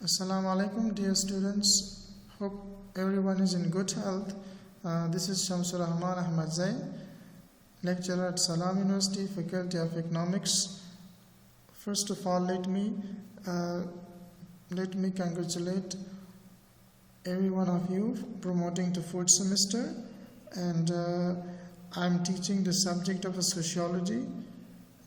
Assalamu alaikum, dear students. Hope everyone is in good health. This is Shamsul Rahman Ahmad Zain, lecturer at Salam University, Faculty of Economics. First of all, let me congratulate every one of you promoting to fourth semester, and I'm teaching the subject of sociology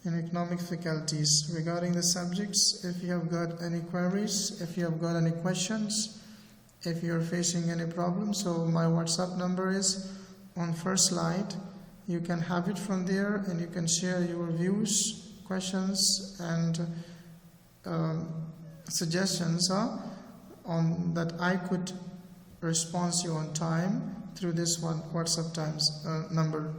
in economic faculties. Regarding the subjects, if you have got any queries, if you have got any questions, if you are facing any problems, so my WhatsApp number is on first slide. You can have it from there and you can share your views, questions and suggestions on that I could respond to you on time through this one WhatsApp number.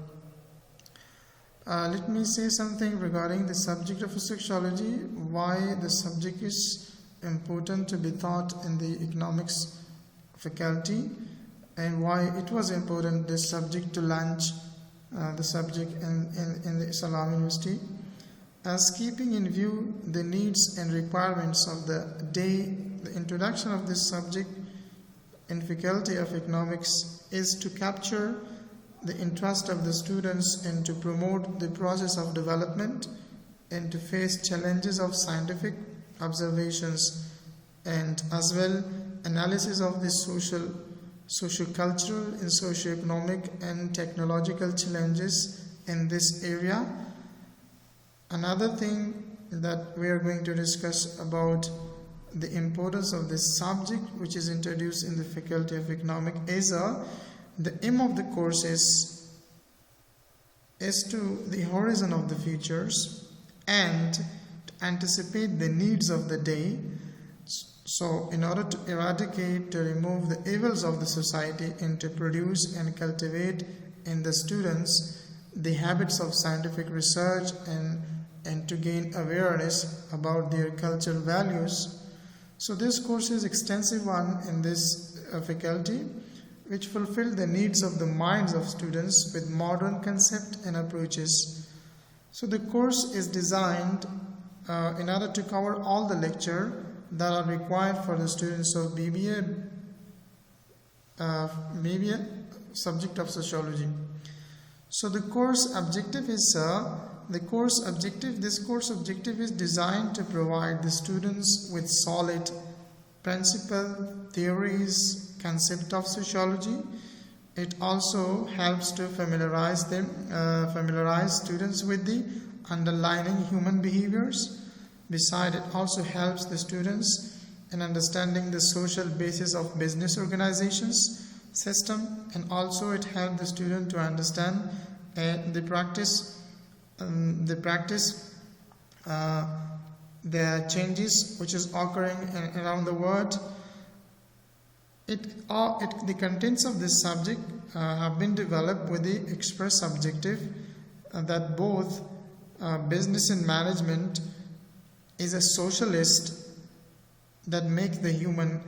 Let me say something regarding the subject of sociology, why the subject is important to be taught in the economics faculty, and why it was important this subject to launch the subject in the Salam University, as keeping in view the needs and requirements of the day. The introduction of this subject in Faculty of Economics is to capture the interest of the students and to promote the process of development and to face challenges of scientific observations and as well analysis of the socio-cultural and socio-economic and technological challenges in this area. Another thing that we are going to discuss about the importance of this subject, which is introduced in the Faculty of Economics, is the aim of the course is to the horizon of the futures and to anticipate the needs of the day. So in order to eradicate, to remove the evils of the society and to produce and cultivate in the students the habits of scientific research and to gain awareness about their cultural values. So this course is extensive one in this faculty, which fulfill the needs of the minds of students with modern concepts and approaches. So the course is designed in order to cover all the lecture that are required for the students of BBA subject of sociology. So the course objective is this course objective is designed to provide the students with solid principle, theories, concept of sociology. It also helps to familiarize students with the underlying human behaviors. Besides, it also helps the students in understanding the social basis of business organizations system, and also it helps the student to understand the changes which is occurring around the world. The contents of this subject have been developed with the express objective that both business and management is a socialist that make the human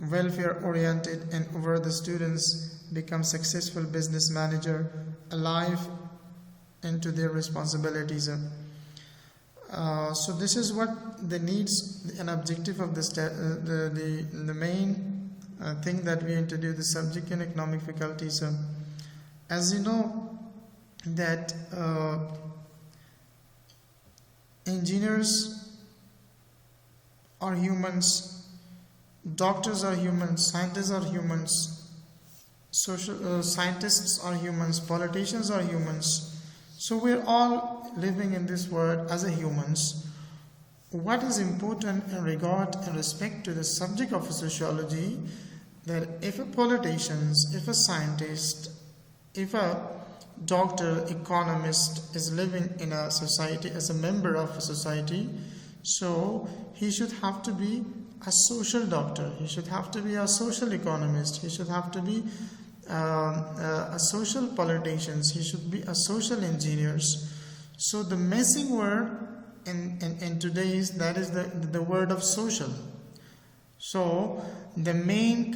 welfare oriented, and where the students become successful business manager alive into their responsibilities. So this is what the needs and objective of the main thing that we introduce the subject in economic faculties. As you know that engineers are humans, doctors are humans, scientists are humans, scientists are humans, politicians are humans. So we're all living in this world as a humans. What is important in regard and respect to the subject of sociology, that if a politician, if a scientist, if a doctor, economist is living in a society as a member of a society, so he should have to be a social doctor, he should have to be a social economist, he should have to be a social politician, he should be a social engineers. So the missing word in today's, that is the word of social. So the main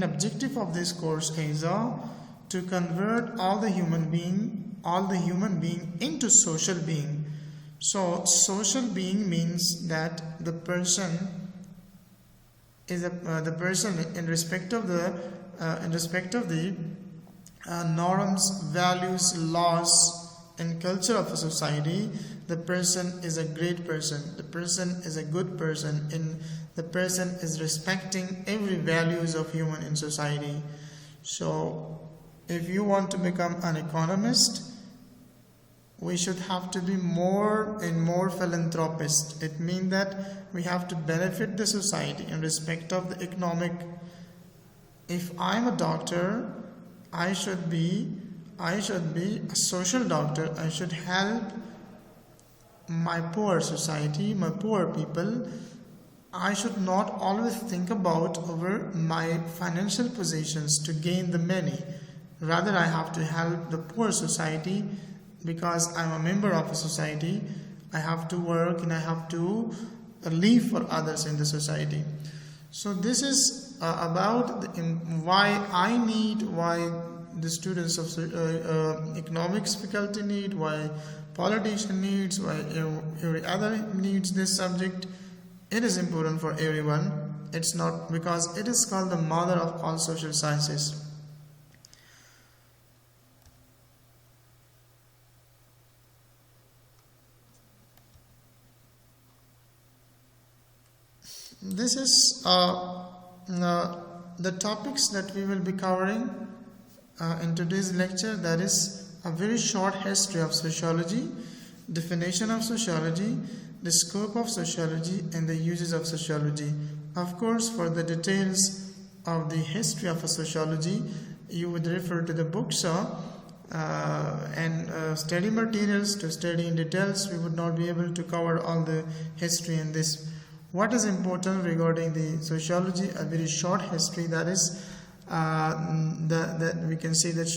objective of this course is to convert all the human being into social being. So social being means that the person is the person in respect of the norms, values, laws, and culture of a society. The person is a great person. The person is a good person, and the person is respecting every values of human in society. So, if you want to become an economist, we should have to be more and more philanthropist. It means that we have to benefit the society in respect of the economic. If I'm a doctor, I should be a social doctor. I should help my poor society, my poor people. I should not always think about over my financial positions to gain the money. Rather, I have to help the poor society because I'm a member of a society. I have to work and I have to live for others in the society. So this is about why the students of economics faculty need, why politician needs, why every other needs this subject. It is important for everyone. It's not because it is called the mother of all social sciences. This is the topics that we will be covering in today's lecture. That is a very short history of sociology, definition of sociology, the scope of sociology, and the uses of sociology. Of course, for the details of the history of a sociology, you would refer to the books and study materials to study in details. We would not be able to cover all the history in this. What is important regarding the sociology? A very short history, that is that we can say that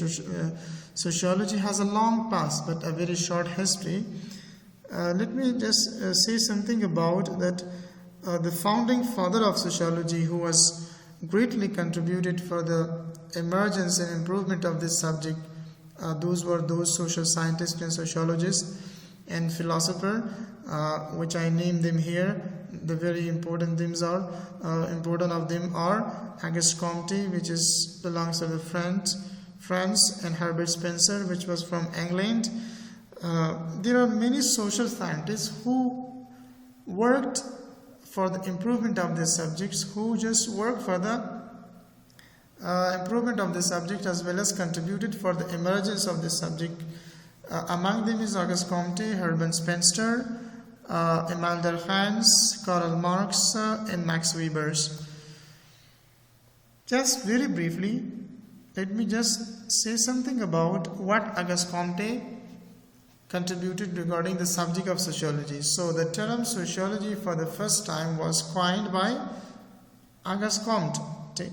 sociology has a long past but a very short history. Let me just say something about that. The founding father of sociology, who was greatly contributed for the emergence and improvement of this subject, those were those social scientists and sociologists and philosophers, which I named them here. The very important of them are Auguste Comte, which belongs to the France, and Herbert Spencer, which was from England. There are many social scientists who worked for the improvement of these subjects, who just worked for the improvement of the subject as well as contributed for the emergence of this subject. Among them is Auguste Comte, Herbert Spencer, Emile Durkheim, Karl Marx, and Max Weber. Just very briefly, let me just say something about what Auguste Comte contributed regarding the subject of sociology. So the term sociology for the first time was coined by Auguste Comte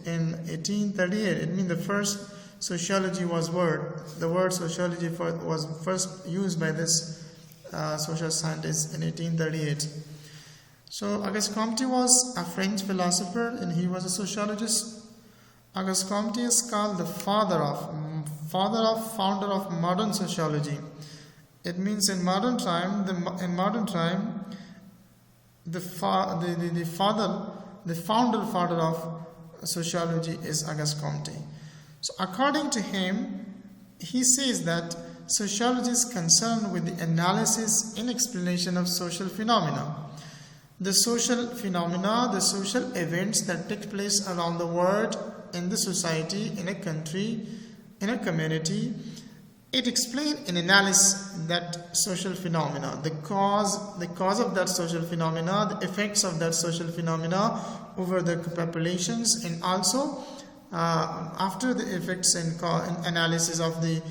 in 1838. It means the first sociology was the word sociology was first used by this social scientist in 1838. So Auguste Comte was a French philosopher and he was a sociologist. Auguste Comte is called the founder of modern sociology. It means in modern time, the founder father of sociology is Auguste Comte. So according to him, he says that sociology is concerned with the analysis and explanation of social phenomena. The social phenomena, the social events that take place around the world, in the society, in a country, in a community, it explains and analyzes that social phenomena, the cause of that social phenomena, the effects of that social phenomena over the populations, and also after the effects and analysis of the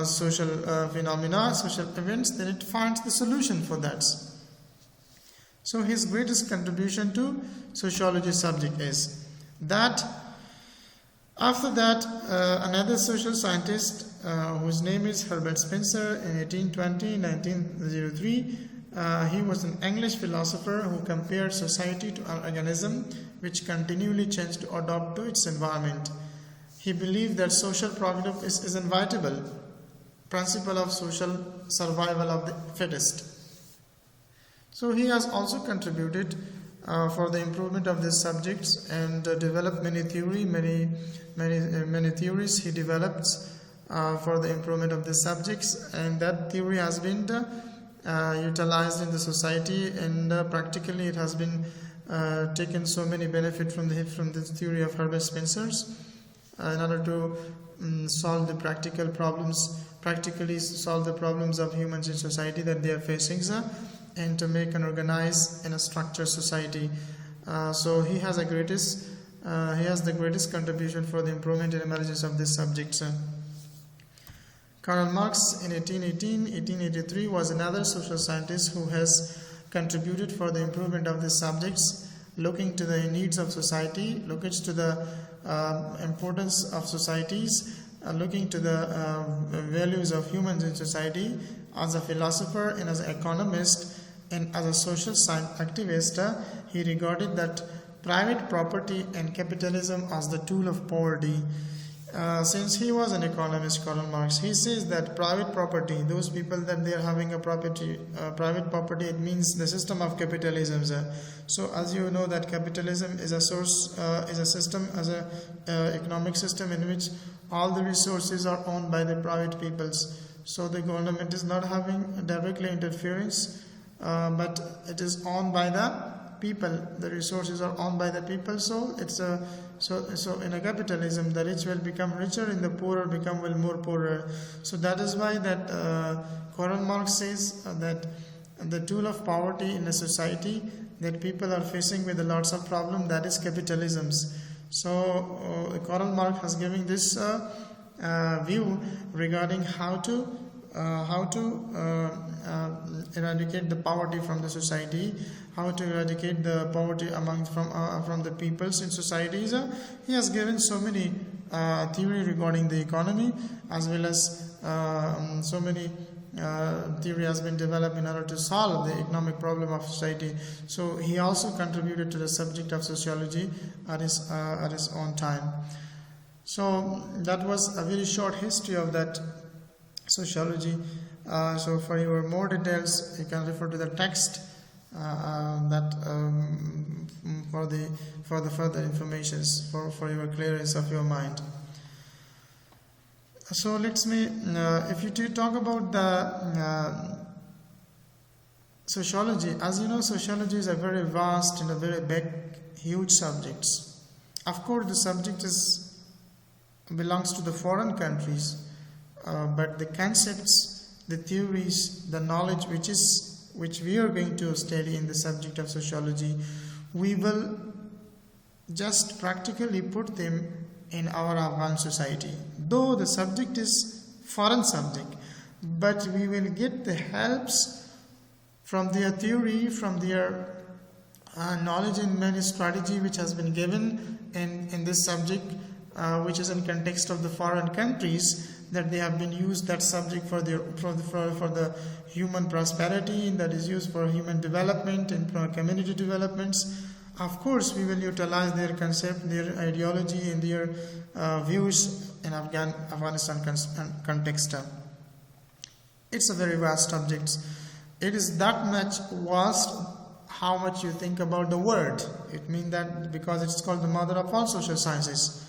social phenomena, social events, then it finds the solution for that. So his greatest contribution to sociology subject is that. After that, another social scientist whose name is Herbert Spencer in 1903, he was an English philosopher who compared society to an organism which continually changed to adapt to its environment. He believed that social progress is inevitable, principle of social survival of the fittest. So he has also contributed for the improvement of these subjects, and developed many theories he developed for the improvement of these subjects, and that theory has been utilized in the society, and practically it has been taken so many benefit from this theory of Herbert Spencer's in order to solve the practically solve the problems of humans in society that they are facing, and to make an organized and a structured society. So he has the greatest contribution for the improvement and emergence of this subject. Karl Marx in 1883 was another social scientist who has contributed for the improvement of these subjects, looking to the needs of society, looking to the importance of societies, looking to the values of humans in society. As a philosopher and as an economist and as a social science activist, he regarded that private property and capitalism as the tool of poverty. Since he was an economist, Karl Marx, he says that private property, those people that they are having a private property, it means the system of capitalism. So as you know that capitalism is a economic system in which all the resources are owned by the private peoples. So the government is not having directly interference, but it is owned by the people. The resources are owned by the people. So it's so in a capitalism, the rich will become richer and the poorer become more poorer. So that is why that Karl Marx says that the tool of poverty in a society that people are facing with lots of problems, that is capitalisms. So Karl Marx has given this view regarding how to eradicate the poverty from the society, how to eradicate the poverty from the peoples in societies. He has given so many theory regarding the economy, as well as so many theory has been developed in order to solve the economic problem of society. So he also contributed to the subject of sociology at his own time. So that was a very short history of that sociology. So for your more details, you can refer to the text for the further informations for your clearance of your mind. So if you talk about the sociology, as you know, sociology is a very vast and a very big, huge subject. Of course, the subject belongs to the foreign countries, but the concepts, the theories, the knowledge which we are going to study in the subject of sociology, we will just practically put them in our Afghan society. Though the subject is foreign subject, but we will get the helps from their theory, from their knowledge and many strategy which has been given in this subject, which is in context of the foreign countries, that they have been used that subject for the human prosperity, that is used for human development and for community developments. Of course, we will utilize their concept, their ideology, and their views in Afghanistan context. It's a very vast subject. It is that much vast how much you think about the word. It means that because it's called the mother of all social sciences.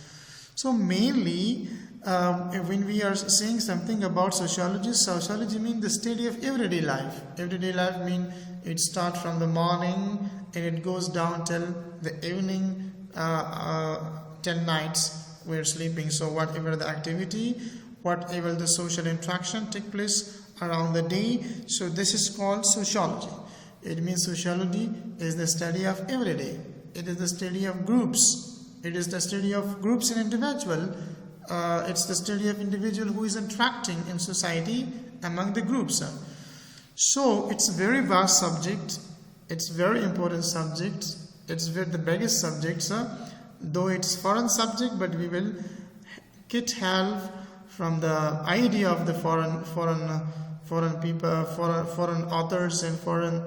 So mainly, when we are saying something about sociology means the study of everyday life. Everyday life means it starts from the morning and it goes down till the evening, till nights we're sleeping. So whatever the activity, whatever the social interaction take place around the day, so this is called sociology. It means sociology is the study of everyday. It is the study of groups. It is the study of groups and individual. It's the study of individual who is interacting in society among the groups. So it's a very vast subject. It's very important subject. It's the biggest subject, though it's foreign subject, but we will get help from the idea of the foreign people, foreign authors and foreign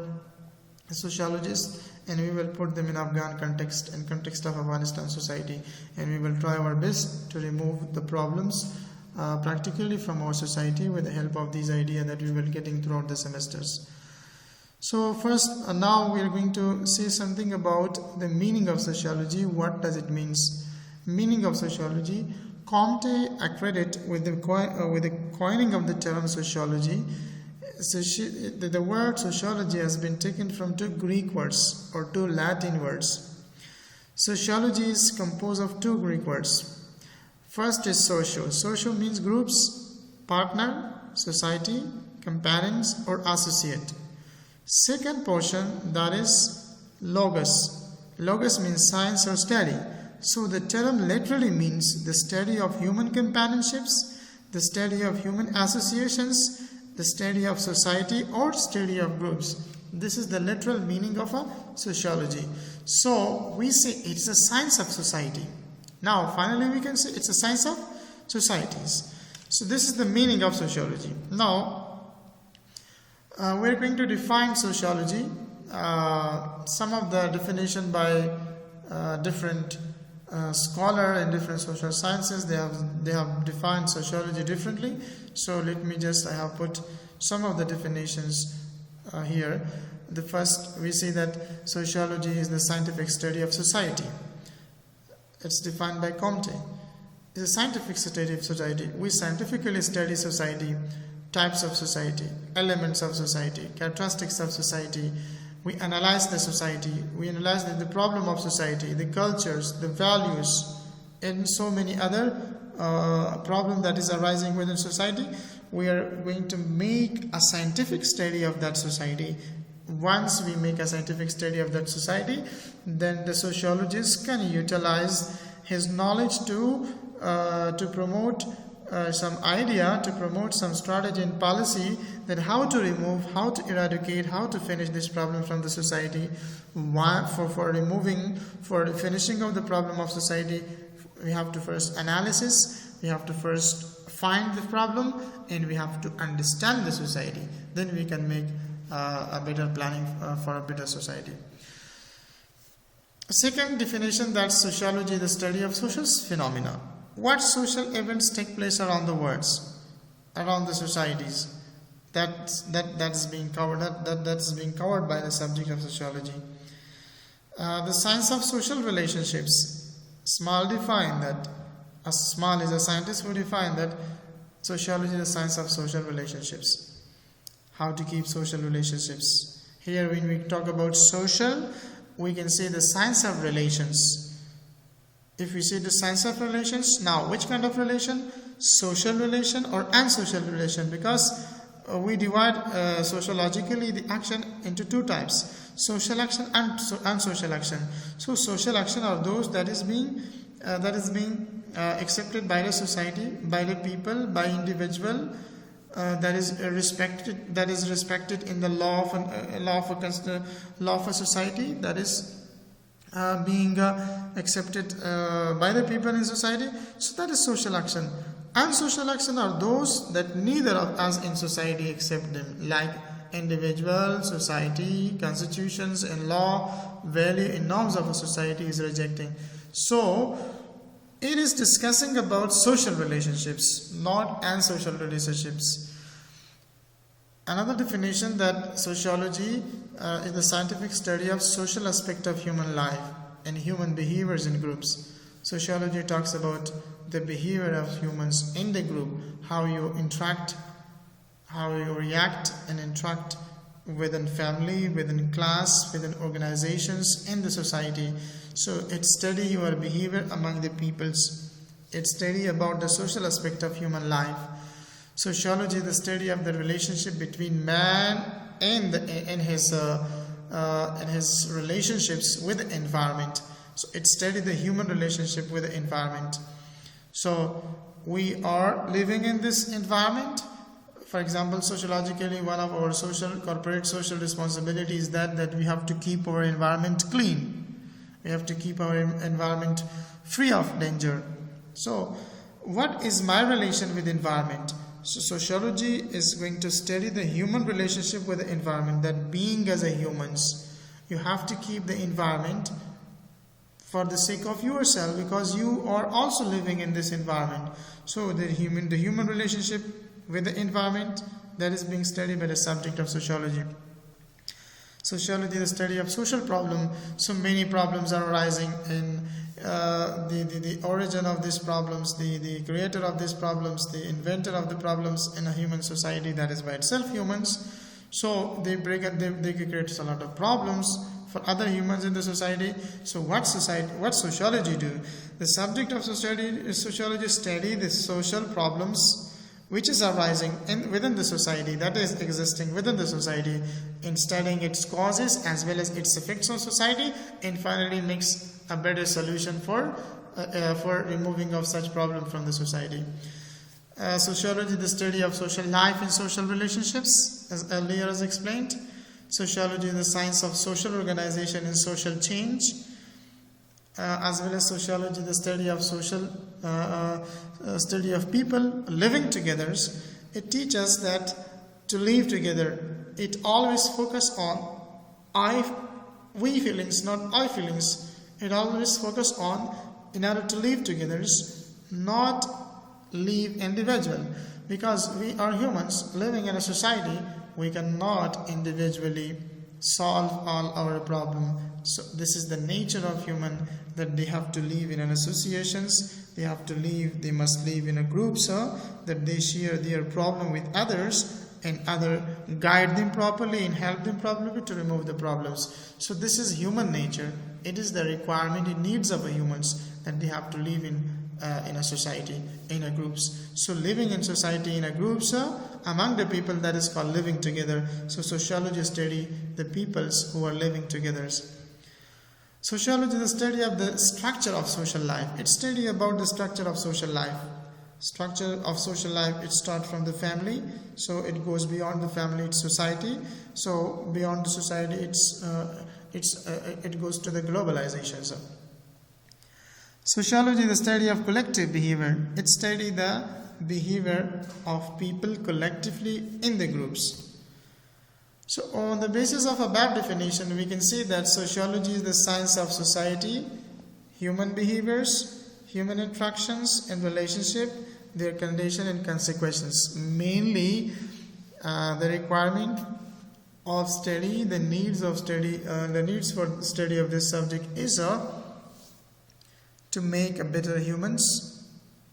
sociologists, and we will put them in Afghan context, in context of Afghanistan society, and we will try our best to remove the problems practically from our society with the help of these ideas that we will getting throughout the semesters. So first, now we are going to say something about the meaning of sociology. What does it mean? Meaning of sociology. Comte accredit with the coining of the term sociology. The word sociology has been taken from two Greek words or two Latin words. Sociology is composed of two Greek words. First is socio. Socio means groups, partner, society, companions, or associate. Second portion, that is logos. Logos means science or study. So the term literally means the study of human companionships, the study of human associations, the study of society or study of groups. This is the literal meaning of a sociology. So we say it's a science of society. Now finally we can say it's a science of societies. So this is the meaning of sociology. Now we're going to define sociology. Some of the definition by different scholar and different social sciences, they have defined sociology differently. So let me just, I have put some of the definitions here. The first, we see that sociology is the scientific study of society. It's defined by Comte. It's a scientific study of society. We scientifically study society, types of society, elements of society, characteristics of society. We analyze the society, we analyze the problem of society, the cultures, the values, and so many other problems that is arising within society. We are going to make a scientific study of that society. Once we make a scientific study of that society, then the sociologist can utilize his knowledge to promote some idea, to promote some strategy and policy that how to remove, how to eradicate, how to finish this problem from the society. For the finishing of the problem of society, we have to first analysis, we have to first find the problem, and we have to understand the society. Then we can make a better planning for a better society. Second definition, that sociology is the study of social phenomena. What social events take place around the world, around the societies? That's being covered. That's being covered by the subject of sociology. The science of social relationships. Small define that. Small is a scientist who defined that sociology is the science of social relationships. How to keep social relationships. Here, when we talk about social, we can say the science of relations. If we see the science of relations, now which kind of relation? Social relation or unsocial relation? Because we divide sociologically the action into two types: social action and unsocial action. So social action are those that is being accepted by the society, by the people, by individual, that is respected in the law of a society, that is being accepted by the people in society. So that is social action. Unsocial action are those that neither of us in society accept them, like individual, society, constitutions and law, value and norms of a society is rejecting. So it is discussing about social relationships, not unsocial relationships. Another definition, that sociology is the scientific study of social aspect of human life and human behaviors in groups. Sociology talks about the behavior of humans in the group, how you interact, how you react and interact within family, within class, within organizations, in the society. So it study your behavior among the peoples. It study about the social aspect of human life. Sociology is the study of the relationship between man and his relationships with the environment. So it studies the human relationship with the environment. So we are living in this environment. For example, sociologically, one of our corporate social responsibilities is that we have to keep our environment clean. We have to keep our environment free of danger. So what is my relation with environment? So sociology is going to study the human relationship with the environment, that being as a humans, you have to keep the environment for the sake of yourself, because you are also living in this environment. So the human relationship with the environment, that is being studied by the subject of sociology. Sociology, the study of social problem. So many problems are arising in the origin of these problems, the creator of these problems, the inventor of the problems in a human society that is by itself humans. So they create a lot of problems for other humans in the society. So what sociology do? The subject of sociology study the social problems which is arising within the society, that is existing within the society, in studying its causes as well as its effects on society, and finally makes a better solution for removing of such problem from the society. Sociology, the study of social life and social relationships, as earlier as explained. Sociology, the science of social organization and social change, as well as sociology, the study of study of people living together. It teaches that to live together, it always focus on we feelings, not I feelings. It always focus on, in order to live together, not live individual, because we are humans living in a society. We cannot individually solve all our problem. So this is the nature of human, that they have to live in an associations, they must live in a group, so that they share their problem with others, and other guide them properly and help them properly to remove the problems. So this is human nature. It is the requirement, it needs of a humans, that they have to live in a society, in a groups. So living in society in a group, among the people, that is called living together. So sociology study the peoples who are living together. Sociology, the study of the structure of social life. It study about the structure of social life. Structure of social life, it starts from the family, so it goes beyond the family, it's society. So beyond the society, it goes to the globalization. So sociology, the study of collective behavior. It study the behavior of people collectively in the groups. So on the basis of above definition, we can say that sociology is the science of society, human behaviors, human interactions and relationship, their condition and consequences. Mainly the requirement of study, the needs for study of this subject is to make a better humans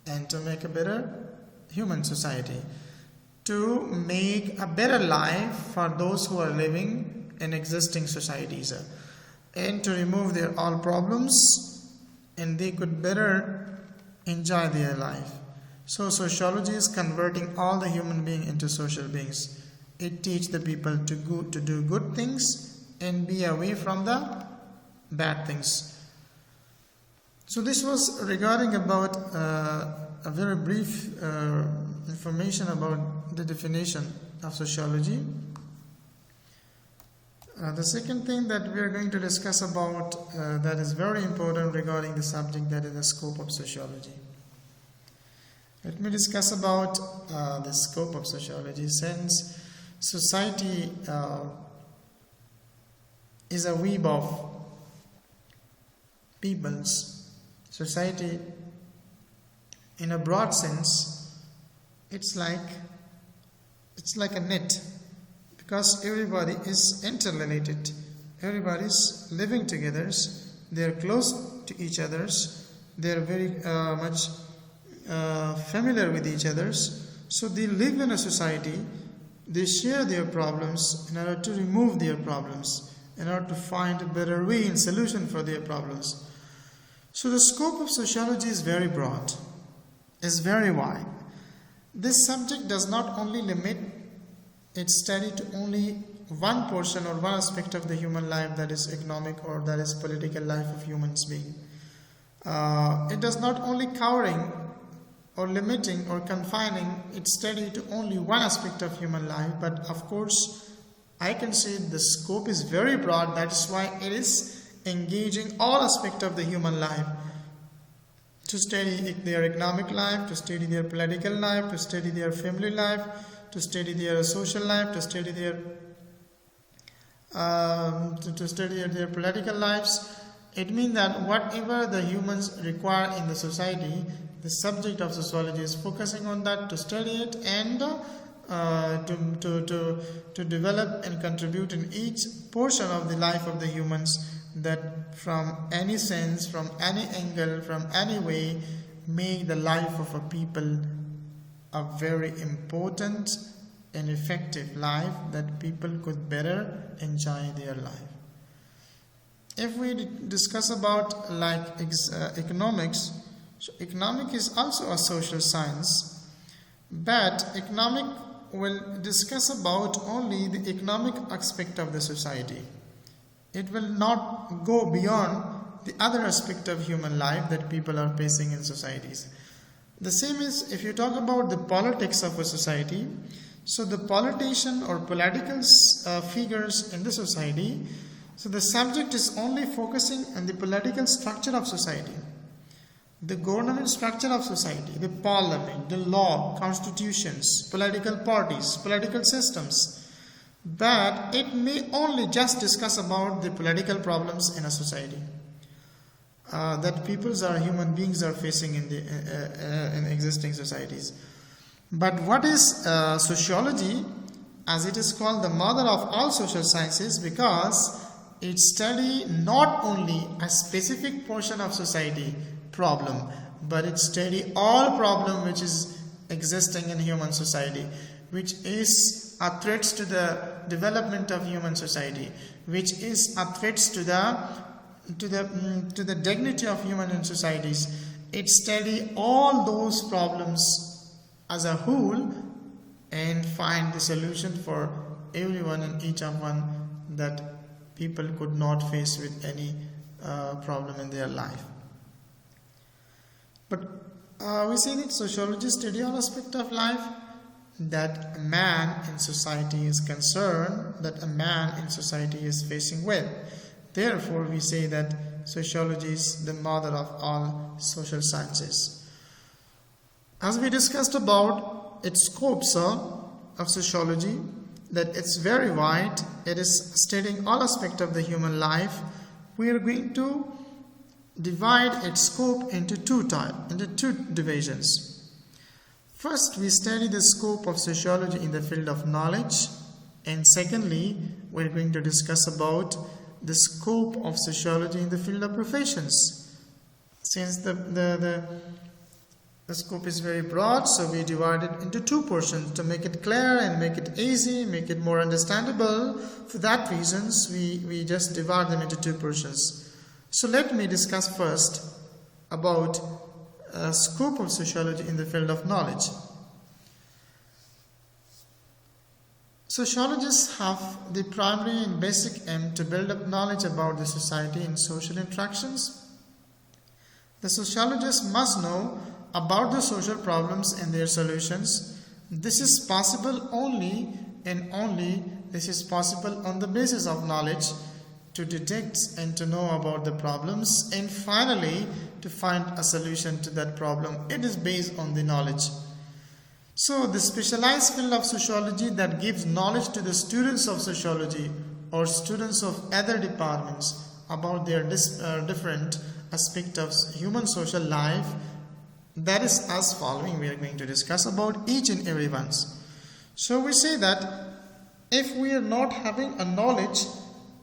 and to make a better human society, to make a better life for those who are living in existing societies, and to remove their all problems, and they could better enjoy their life. So sociology is converting all the human beings into social beings. It teaches the people to do good things and be away from the bad things. So this was regarding about a very brief information about the definition of sociology. The second thing that we are going to discuss about that is very important regarding the subject, that is the scope of sociology. Let me discuss about the scope of sociology. Since society is a web of peoples, society in a broad sense, it's like a net, because everybody is interrelated, everybody is living together, they are close to each other, they are very much familiar with each other. So they live in a society, they share their problems in order to remove their problems, in order to find a better way and solution for their problems. So the scope of sociology is very broad, is very wide. This subject does not only limit its study to only one portion or one aspect of the human life, that is economic or that is political life of humans being. It does not only covering or limiting or confining its study to only one aspect of human life, but of course I can say the scope is very broad. That is why it is engaging all aspects of the human life, to study their economic life, to study their political life, to study their family life, to study their social life, to study their political lives. It means that whatever the humans require in the society, the subject of sociology is focusing on that, to study it and to develop and contribute in each portion of the life of the humans, that from any sense, from any angle, from any way, make the life of a people a very important and effective life, that people could better enjoy their life. If we discuss about economics, so economic is also a social science, but economic will discuss about only the economic aspect of the society. It will not go beyond the other aspect of human life that people are facing in societies. The same is if you talk about the politics of a society. So the politician or political figures in the society, so the subject is only focusing on the political structure of society, the government structure of society, the parliament, the law, constitutions, political parties, political systems. But it may only just discuss about the political problems in a society that peoples or human beings are facing in existing societies. But what is sociology, as it is called the mother of all social sciences, because it studies not only a specific portion of society problem, but it studies all problem which is existing in human society, which is a threat to the development of human society, which is a threat to the dignity of human societies. It studies all those problems as a whole and find the solution for everyone and each of one that people could not face with any problem in their life. But we say that sociology studies all aspects of life that a man in society is concerned, that a man in society is facing with. Therefore, we say that sociology is the mother of all social sciences. As we discussed about its scopes of sociology, that it's very wide, it is studying all aspects of the human life. We are going to divide its scope into two divisions. First, we study the scope of sociology in the field of knowledge, and secondly, we're going to discuss about the scope of sociology in the field of professions. Since the scope is very broad, so we divide it into two portions to make it clear and make it easy, make it more understandable. For that reasons, we just divide them into two portions. So let me discuss first about scope of sociology in the field of knowledge. Sociologists have the primary and basic aim to build up knowledge about the society and social interactions. The sociologist must know about the social problems and their solutions. This is possible only this is possible on the basis of knowledge, to detect and to know about the problems, and finally to find a solution to that problem. It is based on the knowledge. So the specialized field of sociology that gives knowledge to the students of sociology or students of other departments about their different aspects of human social life, that is as following. We are going to discuss about each and every one. So we say that if we are not having a knowledge,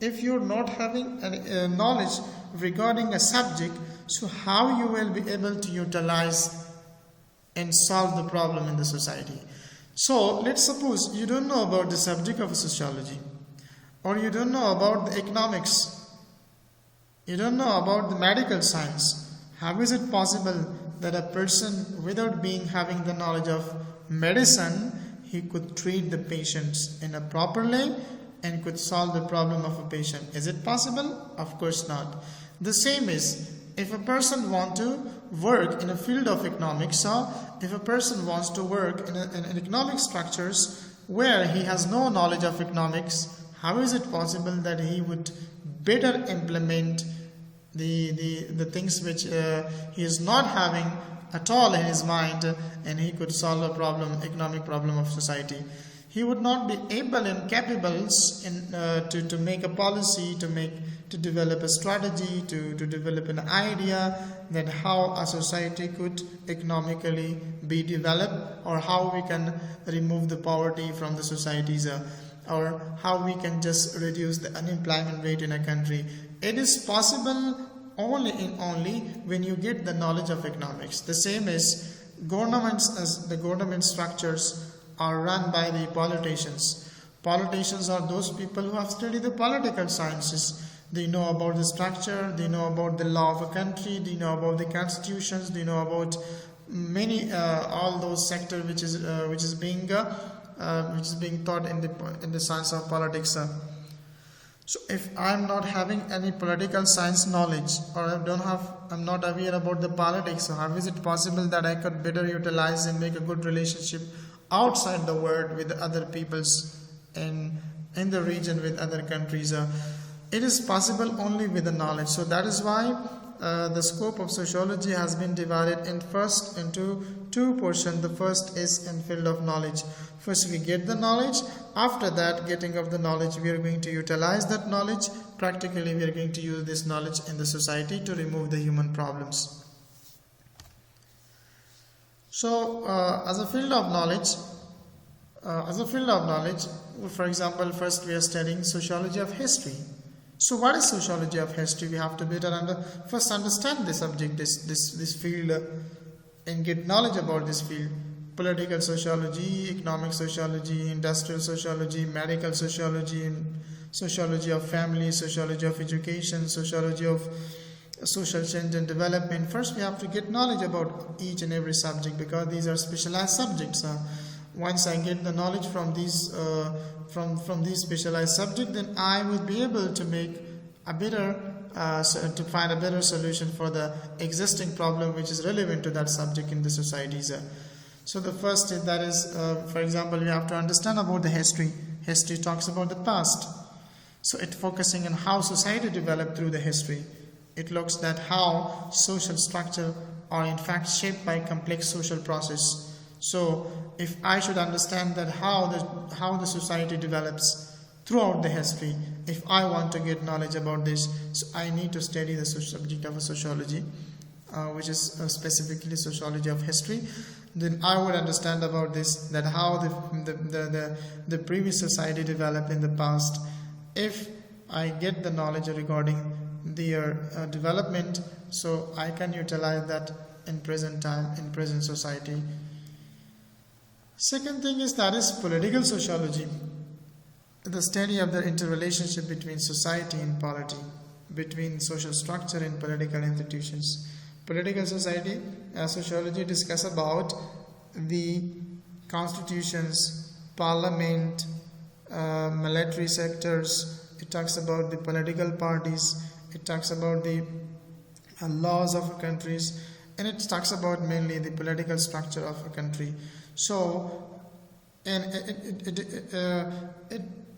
if you're not having a knowledge regarding a subject, so how you will be able to utilize and solve the problem in the society. So let's suppose you don't know about the subject of sociology, or you don't know about the economics, you don't know about the medical science. How is it possible that a person without having the knowledge of medicine, he could treat the patients in a proper way and could solve the problem of a patient? Is it possible? Of course not. The same is, if a person wants to work in a field of economics, or if a person wants to work in economic structures where he has no knowledge of economics, how is it possible that he would better implement the things which he is not having at all in his mind, and he could solve a problem, economic problem of society? He would not be able and capable to make a policy, to develop a strategy, to develop an idea that how a society could economically be developed, or how we can remove the poverty from the societies, or how we can just reduce the unemployment rate in a country. It is possible only when you get the knowledge of economics. The same as governments, as the government structures are run by the politicians. Politicians are those people who have studied the political sciences. They know about the structure, they know about the law of a country, they know about the constitutions, they know about many all those sectors which is being taught in the science of politics. So if I'm not having any political science knowledge, or I'm not aware about the politics, so how is it possible that I could better utilize and make a good relationship outside the world with other peoples in the region, with other countries? It is possible only with the knowledge. So that is why the scope of sociology has been divided into two portions. The first is in field of knowledge. First we get the knowledge. After that, getting of the knowledge, we are going to utilize that knowledge. Practically, we are going to use this knowledge in the society to remove the human problems. So, as a field of knowledge, for example, first we are studying sociology of history. So, what is sociology of history? We have to first understand the subject, this field, and get knowledge about this field. Political sociology, economic sociology, industrial sociology, medical sociology, sociology of family, sociology of education, sociology of social change and development. First, we have to get knowledge about each and every subject, because these are specialized subjects. Once I get the knowledge from these specialized subjects, then I will be able to make a better to find a better solution for the existing problem which is relevant to that subject in the societies. So the first is that is, for example, we have to understand about the history. History talks about the past. So it focusing on how society developed through the history. It looks at how social structure are in fact shaped by complex social process. So if I should understand that how the society develops throughout the history, if I want to get knowledge about this, so I need to study the subject of sociology, which is specifically sociology of history. Then I would understand about this, that how the previous society developed in the past. If I get the knowledge regarding their development, so I can utilize that in present time, in present society. Second thing is that is political sociology, the study of the interrelationship between society and polity, between social structure and political institutions. Political society sociology discuss about the constitutions, parliament, military sectors. It talks about the political parties. It talks about the laws of countries, and it talks about mainly the political structure of a country. So, and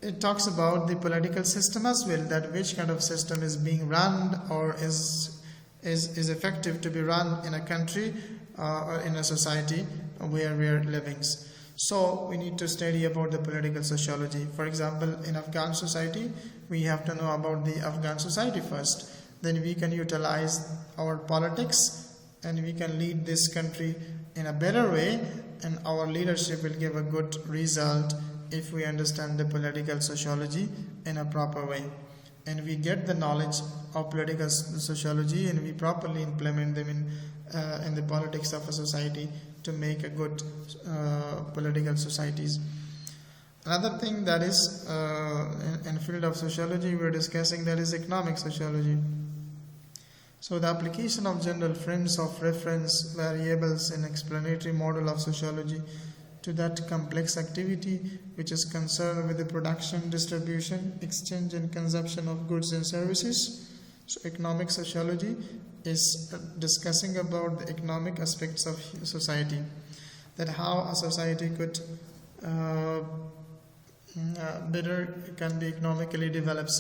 it talks about the political system as well, that which kind of system is being run or is effective to be run in a country or in a society where we are living. So we need to study about the political sociology. For example, in Afghan society, we have to know about the Afghan society first. Then we can utilize our politics and we can lead this country in a better way, and our leadership will give a good result if we understand the political sociology in a proper way. And we get the knowledge of political sociology and we properly implement them in the politics of a society to make a good political societies. Another thing that is in field of sociology we are discussing, that is economic sociology. So the application of general frames of reference, variables, and explanatory model of sociology to that complex activity which is concerned with the production, distribution, exchange, and consumption of goods and services. So economic sociology is discussing about the economic aspects of society, that how a society could better can be economically developed,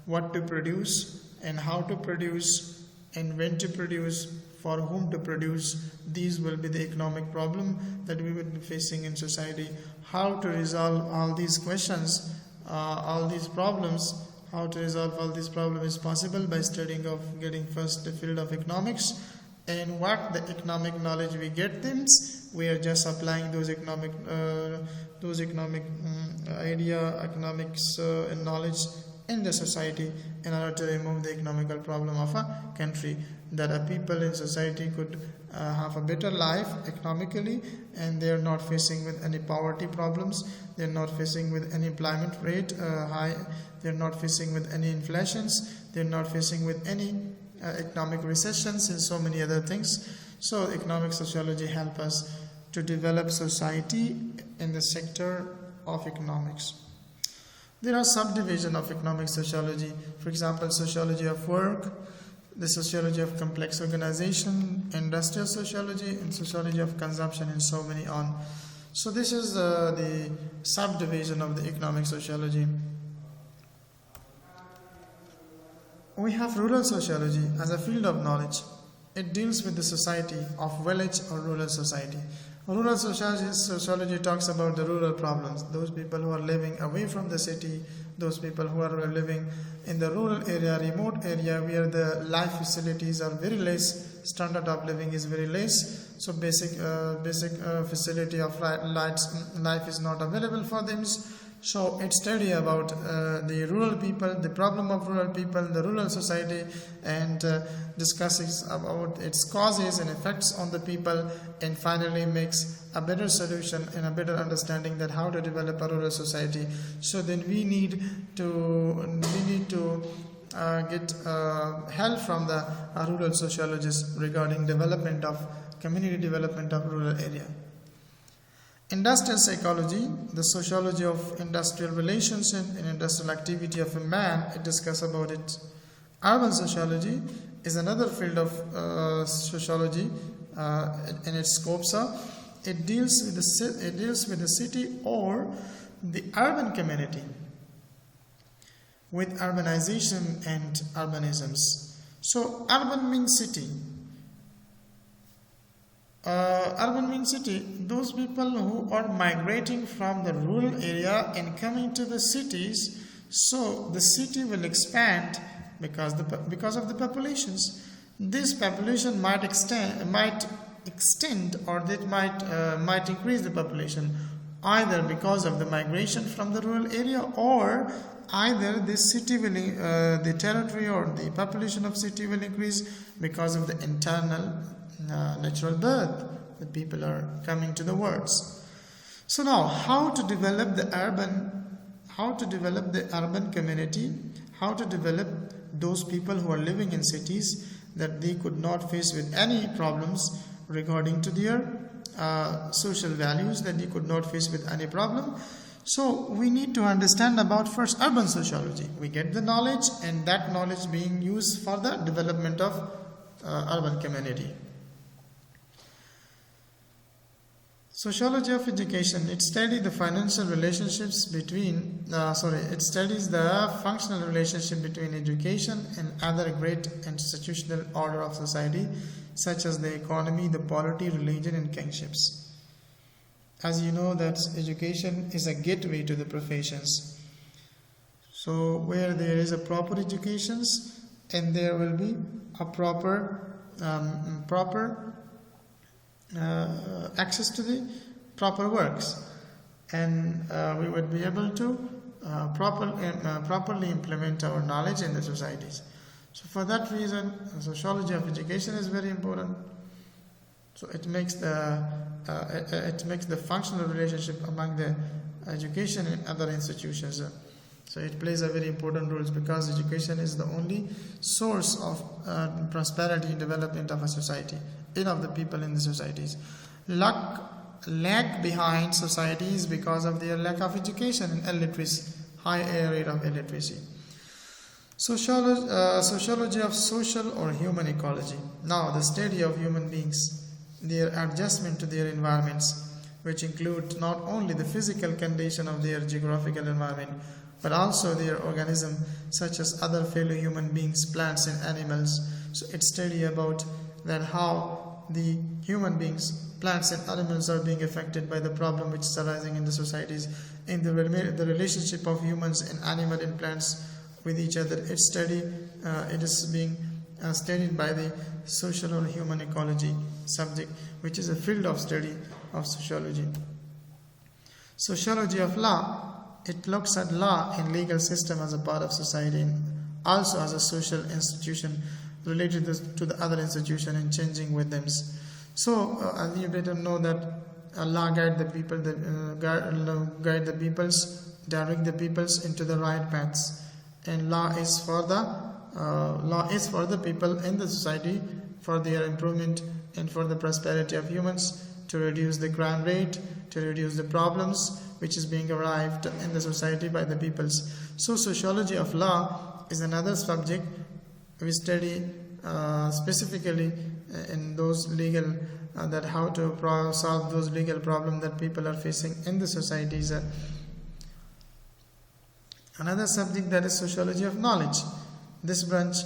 what to produce and how to produce, and when to produce, for whom to produce. These will be the economic problem that we will be facing in society. How to resolve all these questions, all these problems, how to resolve all these problems is possible by studying of getting first the field of economics, and what the economic knowledge we get things, we are just applying those economic economics knowledge in the society in order to remove the economical problem of a country, that a people in society could have a better life economically, and they are not facing with any poverty problems, they are not facing with any employment rate high, they are not facing with any inflations, they are not facing with any economic recessions and so many other things. So economic sociology help us to develop society in the sector of economics. There are subdivisions of economic sociology. For example, sociology of work, the sociology of complex organization, industrial sociology, and sociology of consumption, and so many on. So this is the subdivision of the economic sociology. We have rural sociology as a field of knowledge. It deals with the society of village or rural society. Rural sociology talks about the rural problems, those people who are living away from the city, those people who are living in the rural area, remote area, where the life facilities are very less, standard of living is very less, so basic facility of life is not available for them. So it study about the rural people, the problem of rural people, the rural society, and discusses about its causes and effects on the people, and finally makes a better solution and a better understanding that how to develop a rural society. So then we need to get help from the rural sociologists regarding development of community development of rural area. Industrial psychology, the sociology of industrial relationship and industrial activity of a man, it discusses about it. Urban sociology is another field of sociology in its scope. It deals with the city or the urban community, with urbanization and urbanisms. So urban means city. Urban means city, those people who are migrating from the rural area and coming to the cities, so the city will expand because of the populations. This population might extend or that might increase the population, either because of the migration from the rural area, or either this city will the territory or the population of city will increase because of the internal natural birth, the people are coming to the world. So now, how to develop the urban community, how to develop those people who are living in cities, that they could not face with any problems regarding to their social values, that they could not face with any problem. So we need to understand about first urban sociology. We get the knowledge, and that knowledge being used for the development of urban community. Sociology of education, it studies the financial relationships between, it studies the functional relationship between education and other great institutional order of society, such as the economy, the polity, religion, and kingships. As you know, that education is a gateway to the professions. So where there is a proper education, and there will be a proper access to the proper works, and we would be able to properly implement our knowledge in the societies. So for that reason, sociology of education is very important. So it makes the functional relationship among the education and other institutions. So it plays a very important role, because education is the only source of prosperity and development of a society, and of the people in the societies. Lag behind societies because of their lack of education and illiteracy, high rate of illiteracy. Sociology of social or human ecology. Now, the study of human beings, their adjustment to their environments, which include not only the physical condition of their geographical environment, but also their organism, such as other fellow human beings, plants and animals. So it study about that how the human beings, plants and animals are being affected by the problem which is arising in the societies, in the relationship of humans and animal and plants with each other. It is being studied by the social or human ecology subject, which is a field of study of sociology. Sociology of law, it looks at law and legal system as a part of society and also as a social institution related to the other institution and changing with them. So you better know that law guide the people, guide the peoples, direct the peoples into the right paths, and law is for the people in the society, for their improvement and for the prosperity of humans, to reduce the crime rate, to reduce the problems which is being arrived in the society by the peoples. So sociology of law is another subject we study specifically in those legal that how to solve those legal problems that people are facing in the societies. Another subject, that is sociology of knowledge. This branch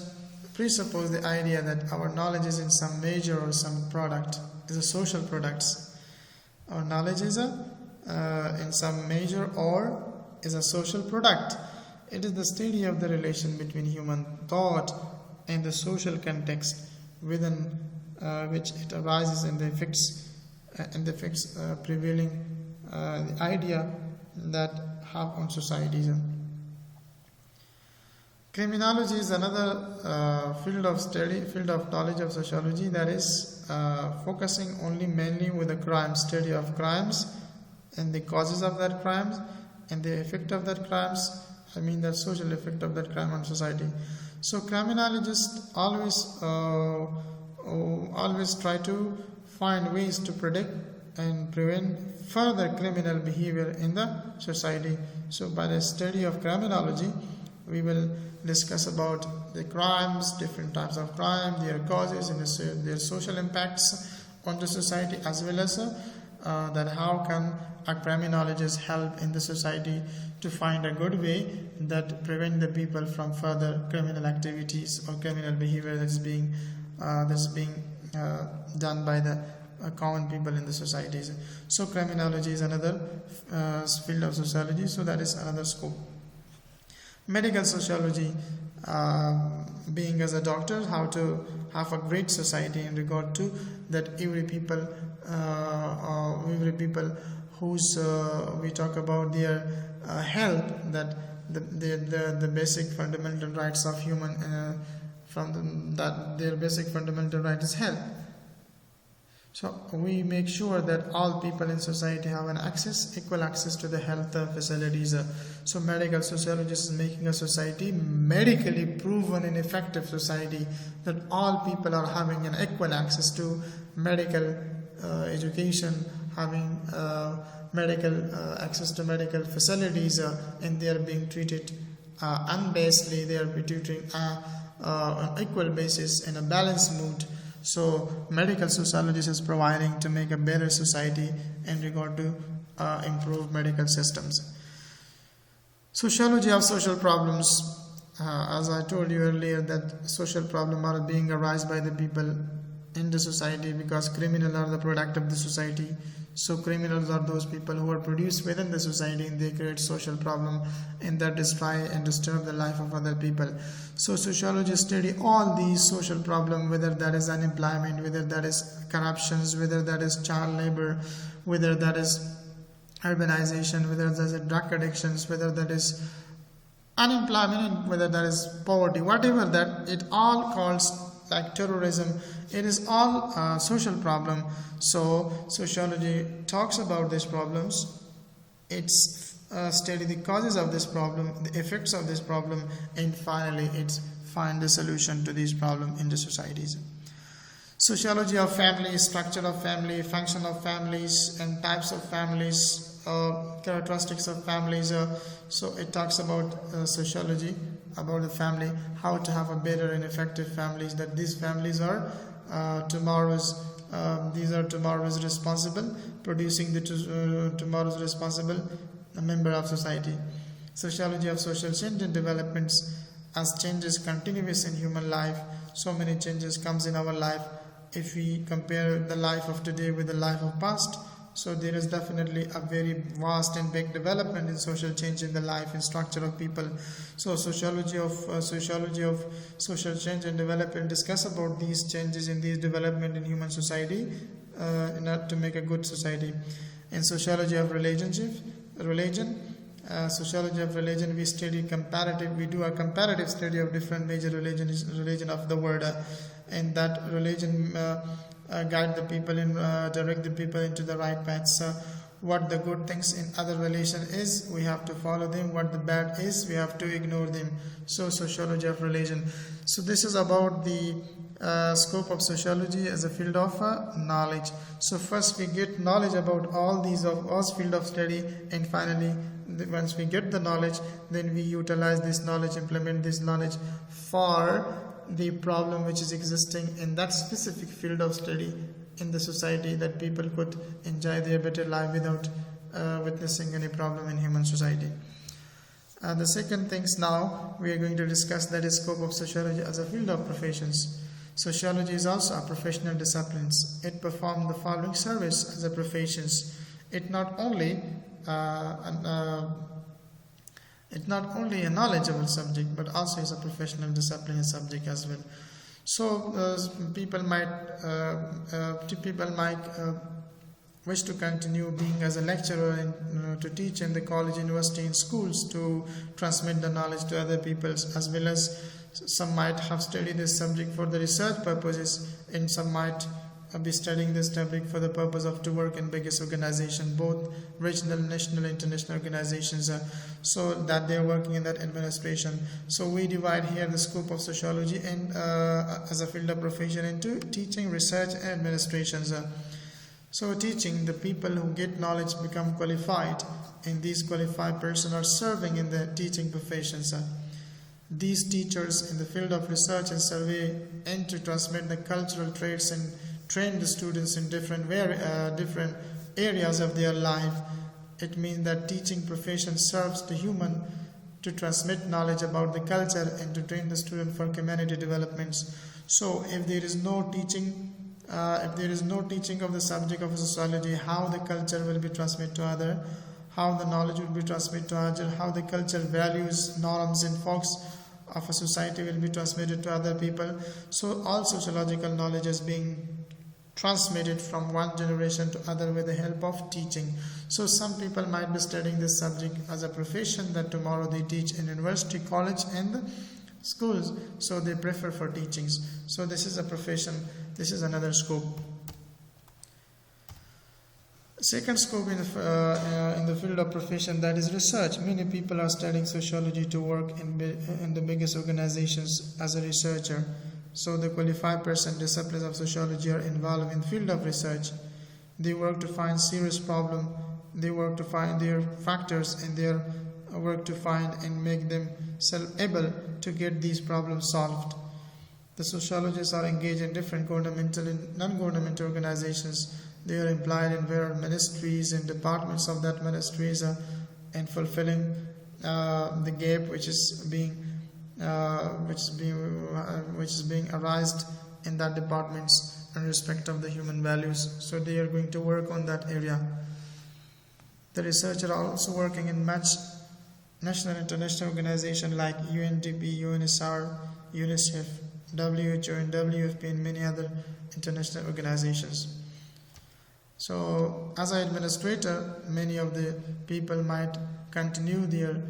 presupposes the idea that our knowledge is in some measure or some product, is a social products. Our knowledge is in some measure or is a social product. It is the study of the relation between human thought and the social context within which it arises and the effects prevailing the idea that have on societies. Criminology is another field of knowledge of sociology, that is focusing mainly with the study of crimes and the causes of that crimes and the effect of that crimes, the social effect of that crime on society. So criminologists always try to find ways to predict and prevent further criminal behavior in the society. So by the study of criminology, we will discuss about the crimes, different types of crime, their causes and their social impacts on the society, as well as that how can a criminologist help in the society to find a good way that prevent the people from further criminal activities or criminal behavior that's being done by the common people in the societies. So criminology is another field of sociology, so that is another scope. Medical sociology, being as a doctor, how to have a great society in regard to that every people whose we talk about their health, that the basic fundamental rights of human that their basic fundamental right is health. So we make sure that all people in society have equal access to the health facilities. So medical sociologists is making a society medically proven and effective society, that all people are having an equal access to medical education, having access to medical facilities, and they are being treated unbiasedly. They are being treated on equal basis in a balanced mood. So medical sociology is providing to make a better society in regard to improve medical systems. Sociology of social problems, as I told you earlier, that social problems are being arised by the people in the society because criminals are the product of the society. So criminals are those people who are produced within the society and they create social problem and that destroy and disturb the life of other people. So sociologists study all these social problems, whether that is unemployment, whether that is corruptions, whether that is child labor, whether that is urbanization, whether that is drug addictions, whether that is unemployment, whether that is poverty, whatever that, it all calls like terrorism. It is all social problem. So sociology talks about these problems. It's study the causes of this problem, the effects of this problem, and finally it's find the solution to these problems in the societies. Sociology of family, structure of family, function of families, and types of families, characteristics of families. So it talks about sociology about the family, how to have a better and effective families, that these families are tomorrow's responsible, producing the tomorrow's responsible member of society. Sociology of social change and developments, as change is continuous in human life, so many changes comes in our life. If we compare the life of today with the life of past, so there is definitely a very vast and big development in social change in the life and structure of people. So sociology of social change and development discuss about these changes in these development in human society in order to make a good society. In sociology of religion, sociology of religion, we do a comparative study of different major religion of the world, and that religion guide the people and direct the people into the right path. So what the good things in other religion is, we have to follow them. What the bad is, we have to ignore them. So sociology of religion. So this is about the scope of sociology as a field of knowledge. So first we get knowledge about all field of study, and finally once we get the knowledge, then we utilize this knowledge, implement this knowledge for the problem which is existing in that specific field of study in the society, that people could enjoy their better life without witnessing any problem in human society. The second things now we are going to discuss, that is scope of sociology as a field of professions. Sociology is also a professional discipline. It performs the following service as a professions. It not only a knowledgeable subject, but also is a professional discipline subject as well. So people might wish to continue being as a lecturer and to teach in the college, university, and schools to transmit the knowledge to other people, as well as some might have studied this subject for the research purposes, and some might be studying this topic for the purpose of to work in biggest organization, both regional, national, international organizations, so that they are working in that administration. So we divide here the scope of sociology and as a field of profession into teaching, research, and administrations. So teaching, the people who get knowledge become qualified, and these qualified persons are serving in the teaching professions. These teachers in the field of research and survey aim to transmit the cultural traits and train the students in different areas of their life. It means that teaching profession serves the human to transmit knowledge about the culture and to train the student for community developments. So if there is no teaching of the subject of sociology, how the culture will be transmitted to other, how the knowledge will be transmitted to other, how the culture, values, norms, and folks of a society will be transmitted to other people. So all sociological knowledge is being transmitted from one generation to other with the help of teaching. So some people might be studying this subject as a profession, that tomorrow they teach in university, college, and schools, so they prefer for teachings. So this is a profession, this is another scope. Second scope in the field of profession, that is research. Many people are studying sociology to work in the biggest organizations as a researcher. So the qualified person disciplines of sociology are involved in the field of research. They work to find serious problem, they work to find their factors, and they work to find and make themselves able to get these problems solved. The sociologists are engaged in different governmental and non-governmental organizations. They are employed in various ministries and departments of that ministries, and fulfilling the gap which is being arised in that departments in respect of the human values. So they are going to work on that area. The researchers are also working in much national and international organizations like UNDP, UNSR, UNICEF, WHO, and WFP, and many other international organizations. So as an administrator, many of the people might continue their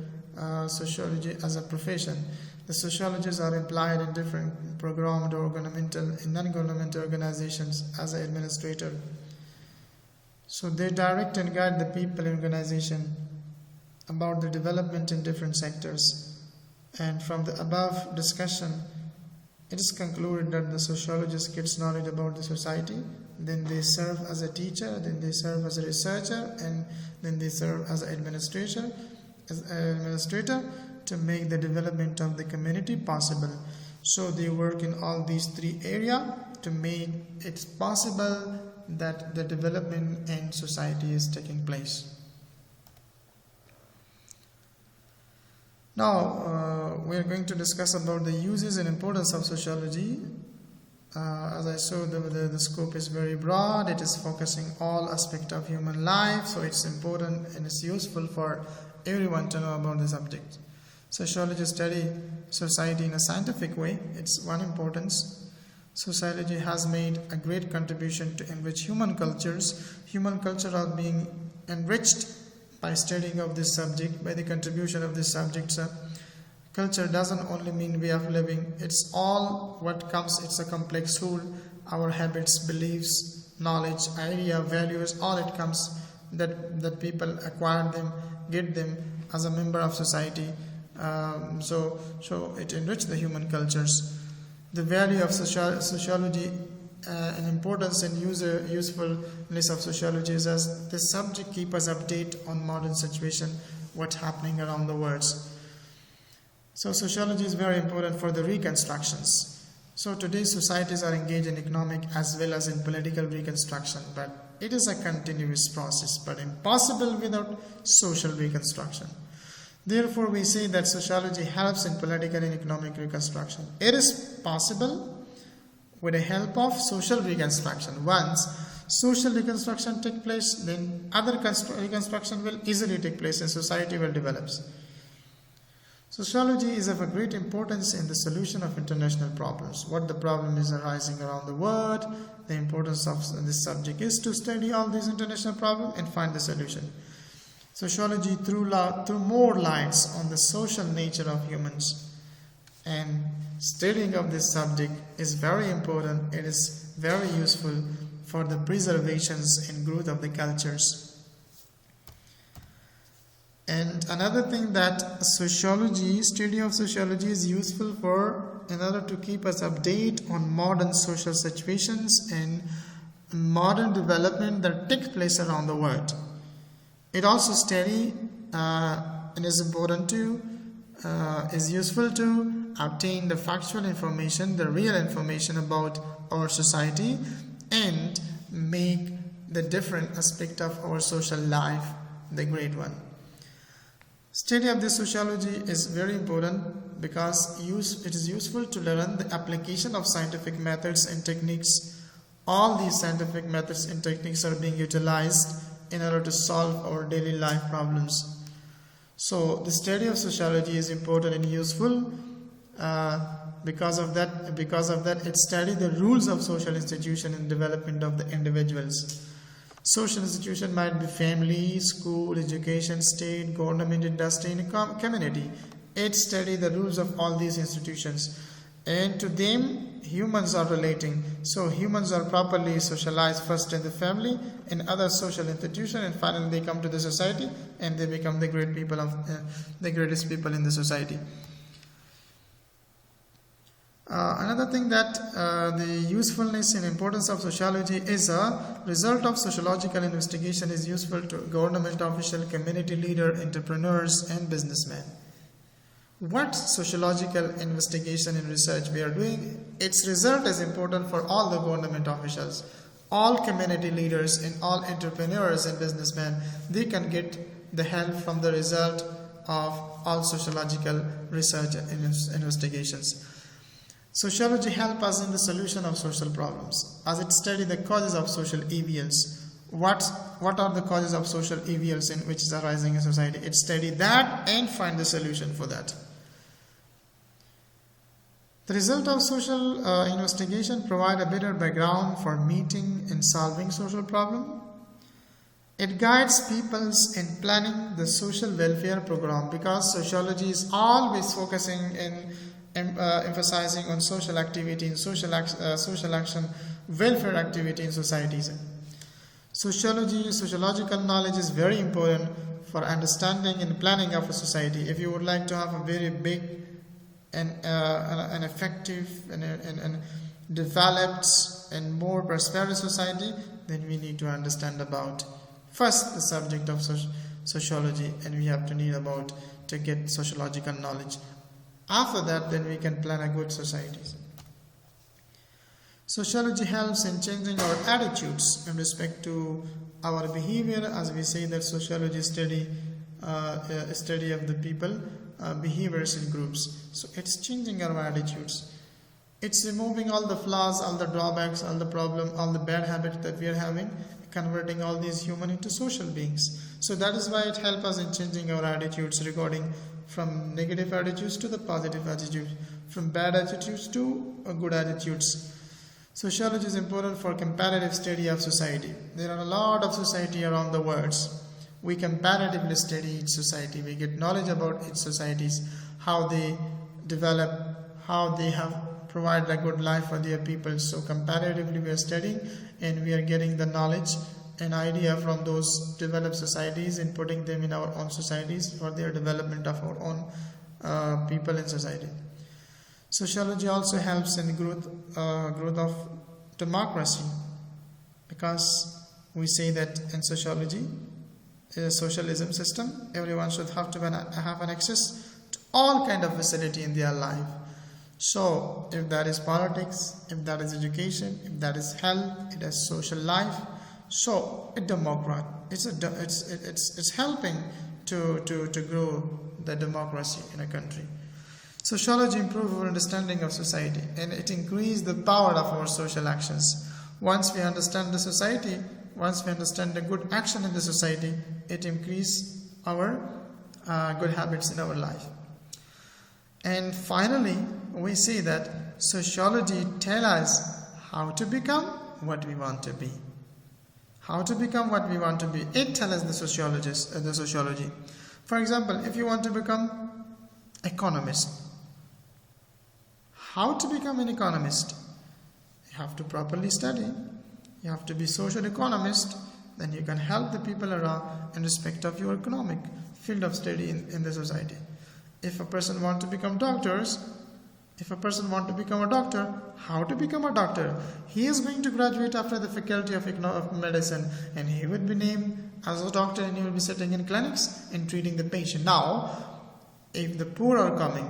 sociology as a profession. The sociologists are employed in different programmed or governmental and non-governmental organizations as an administrator. So they direct and guide the people in organization about the development in different sectors. And from the above discussion, it is concluded that the sociologist gets knowledge about the society, then they serve as a teacher, then they serve as a researcher, and then they serve as an administrator to make the development of the community possible. So they work in all these three areas to make it possible that the development in society is taking place. Now, we are going to discuss about the uses and importance of sociology. As I showed, the scope is very broad. It is focusing all aspects of human life, so it's important and it's useful for everyone to know about the subject. Sociology study society in a scientific way. It's one importance. Sociology has made a great contribution to enrich human cultures. Human culture are being enriched by studying of this subject, by the contribution of this subject. Culture doesn't only mean way of living. It's all what comes. It's a complex whole. Our habits, beliefs, knowledge, idea, values, all it comes that people acquire them, get them as a member of society. So it enriches the human cultures. The value of sociology and importance and usefulness of sociology is as the subject keep us update on modern situation, what's happening around the world. So sociology is very important for the reconstructions. So today's societies are engaged in economic as well as in political reconstruction, but it is a continuous process, but impossible without social reconstruction. Therefore, we say that sociology helps in political and economic reconstruction. It is possible with the help of social reconstruction. Once social reconstruction takes place, then other reconstruction will easily take place and society will develop. Sociology is of a great importance in the solution of international problems. What the problem is arising around the world, the importance of this subject is to study all these international problems and find the solution. Sociology threw more lights on the social nature of humans, and studying of this subject is very important. It is very useful for the preservations and growth of the cultures. And another thing that study of sociology is useful for in order to keep us update on modern social situations and modern development that take place around the world. It also study and is important to, is useful to obtain the factual information, the real information about our society, and make the different aspect of our social life the great one. Study of this sociology is very important because it is useful to learn the application of scientific methods and techniques. All these scientific methods and techniques are being utilized in order to solve our daily life problems. So the study of sociology is important and useful. Because of that, it studies the rules of social institution and development of the individuals. Social institution might be family, school, education, state, government, industry, and community. It studies the rules of all these institutions, and to them humans are relating. So humans are properly socialized first in the family and other social institution, and finally they come to the society and they become the great people of the greatest people in the society. Another thing that the usefulness and importance of sociology is a result of sociological investigation is useful to government official, community leader, entrepreneurs, and businessmen. What sociological investigation and research we are doing, its result is important for all the government officials, all community leaders, and all entrepreneurs and businessmen. They can get the help from the result of all sociological research and investigations. Sociology helps us in the solution of social problems, as it studies the causes of social evils. What are the causes of social evils in which is arising in society? It studies that and find the solution for that. The result of social investigation provide a better background for meeting and solving social problem. It guides peoples in planning the social welfare program, because sociology is always focusing in emphasizing on social activity and social action, welfare activity in societies. Sociological knowledge is very important for understanding and planning of a society. If you would like to have a very big and an effective and developed and more prosperous society, then we need to understand about first the subject of sociology, and we have to need about to get sociological knowledge. After that, then we can plan a good society. Sociology helps in changing our attitudes in respect to our behavior, as we say that sociology study of the people, behaviors in groups. So it's changing our attitudes. It's removing all the flaws, all the drawbacks, all the problem, all the bad habits that we are having, converting all these humans into social beings. So that is why it helps us in changing our attitudes regarding from negative attitudes to the positive attitudes, from bad attitudes to good attitudes. Sociology is important for comparative study of society. There are a lot of society around the world. We comparatively study each society. We get knowledge about each societies, how they develop, how they have provide a good life for their people. So comparatively we are studying and we are getting the knowledge and idea from those developed societies and putting them in our own societies for their development of our own people in society. Sociology also helps in the growth of democracy, because we say that in sociology, a socialism system, everyone should have an access to all kind of facility in their life. So if that is politics, if that is education, if that is health, it is social life, so a democrat, it's helping to grow the democracy in a country. Sociology improves our understanding of society, and it increases the power of our social actions. Once we understand the society, once we understand the good action in the society, it increases our good habits in our life. And finally, we see that sociology tells us how to become what we want to be. How to become what we want to be. It tells us the sociology. For example, if you want to become economist, how to become an economist? You have to properly study. You have to be social economist. Then you can help the people around in respect of your economic field of study in the society. If a person wants to become a doctor, how to become a doctor? He is going to graduate after the faculty of medicine, and he would be named as a doctor, and he will be sitting in clinics and treating the patient. Now, if the poor are coming,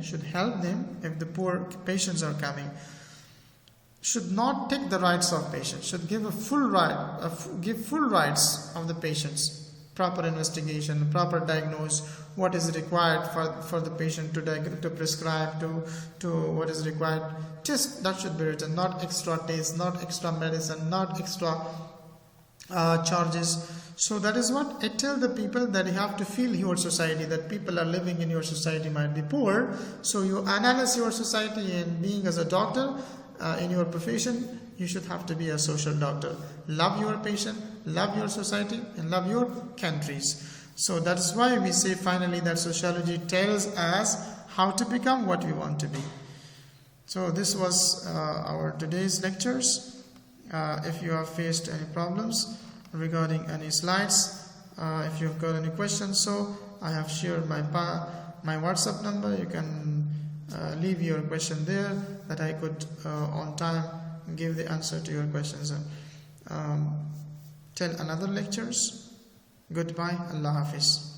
should help them if the poor patients are coming. Should not take the rights of patients, should give full rights of the patients. Proper investigation, proper diagnose, what is required for the patient to prescribe, to what is required. Just that should be written, not extra tests, not extra medicine, not extra charges. So that is what it tells the people, that you have to feel your society, that people are living in your society might be poor. So you analyze your society, and being as a doctor in your profession, you should have to be a social doctor. Love your patient, love your society, and love your countries. So that's why we say finally that sociology tells us how to become what we want to be. So this was our today's lectures. If you have faced any problems regarding any slides, if you've got any questions, so I have shared my WhatsApp number. You can leave your question there, that I could on time give the answer to your questions. Till another lectures. Goodbye. Allah Hafiz.